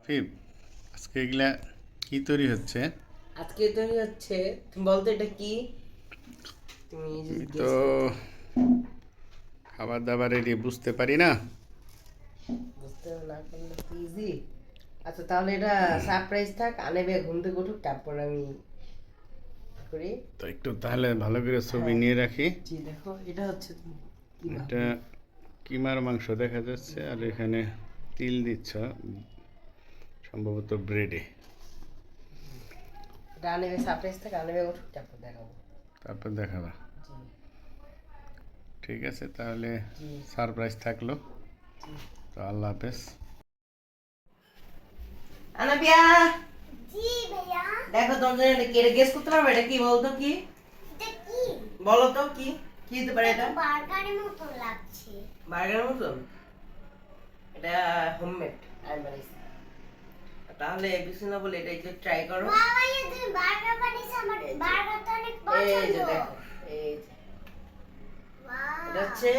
ফিব আজকে এগুলা কি তৈরি হচ্ছে? আজকে তৈরি হচ্ছে, তুমি বলতো এটা কি? তুমি আমি তো খাবার দাবার রেডি বুঝতে পারি না। বুঝতে না পারলে কি ইজি। আচ্ছা তাহলে এটা সারপ্রাইজ থাক, আনেবে ঘুম থেকে উঠুক, তারপর আমি করি। তো একটু তাহলে ভালো করে ছবি হ্যাঁ। নিয়ে রাখি। জি দেখো, এটা হচ্ছে তুমি কি এটা ভাববে। কিমার মাংস দেখা যাচ্ছে, আর এখানে তিল দিচ্ছ সম্ভবত ব্রেডে। এটা আনেবে সারপ্রাইজ থাক, আনেবে উঠুক, তারপর দেখাবো। তারপর দেখাবা। জি ঠিক আছে, তাহলে জি সারপ্রাইজ থাকলো। জি। তো আল্লাহ হাফেজ। আনাবিয়া, জি ভাইয়া। দেখো তোমার জন্য এটা কি, এটা গেস করতে পারবে এটা কি? বলতো কি, এটা কি? বলো তো কি কি হতে পারে এটা? বার্গারের মতো লাগছে। বার্গারের মতন? এটা হোমমেড আমি বানাইছি। তাহলে কিছু না বলে এটা একটু ট্রাই করো। বাবা ভাইয়া তুমি বার্গার বানিয়েছো, আমার এই যে। বার্গারটা অনেক এই যে পছন্দ। দেখো, এই যে Wow! এটা হচ্ছে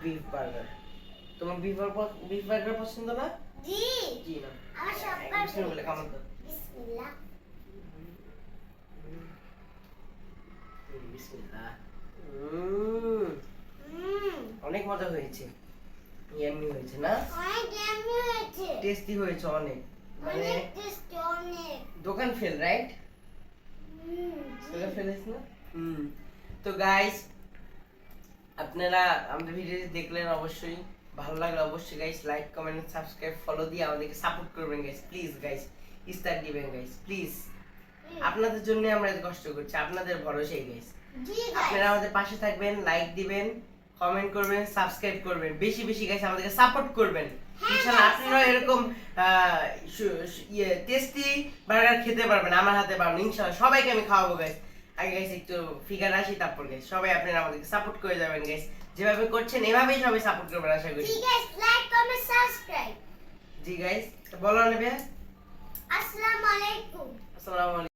বিফ বার্গার। তোমার বিফ বার্গার পছন্দ না? জি, জি না, আমার সববার কিছু না বলে খামো তো। বিসমিল্লাহ। বিসমিল্লাহ। হুম, অনেক মজা হয়েছে, ইয়াম্মি হয়েছে না? অনেক ইয়াম্মি হয়েছে। টেস্টি হয়েছে অনেক, মানে অনেক টেস্টি, অনেক। দোকান ফেল, রাইট? জি। দোকান ফেলেছ না? তো গাইস, আপনারা আমাদের ভিডিওটি দেখলেন, অবশ্যই ভালো লাগলে অবশ্যই guys like comment subscribe follow দিয়ে আমাদেরকে সাপোর্ট করবেন গাইস, প্লিজ গাইস, স্টার দিবেন গাইস প্লিজ। আপনাদের জন্য আমরা এত কষ্ট করছি, আপনাদের ভরসায় গাইস। জি আপনারা গাইস। আমাদের পাশে থাকবেন, লাইক দিবেন, কমেন্ট করবেন, সাবস্ক্রাইব করবেন, বেশি বেশি গাইস আমাদেরকে সাপোর্ট করবেন। ইনশাআল্লাহ আপনারা এরকম টেস্টি বার্গার খেতে পারবেন, আমার হাতে পারবেন ইনশাআল্লাহ। সবাইকে আমি খাওয়াবো গাইস। আগে গাইস একটু ফিগার আসি, তারপর গাইস সবাই আপনারা আমাদেরকে সাপোর্ট করে যাবেন গাইস। যেভাবে করছেন এভাবেই সবাই সাপোর্ট করবেন আশা করি। জি গাইস, লাইক কমেন্ট সাবস্ক্রাইব। জি গাইস, বলো নেবে। আসসালামু আলাইকুম। আসসালামু আলাইকুম।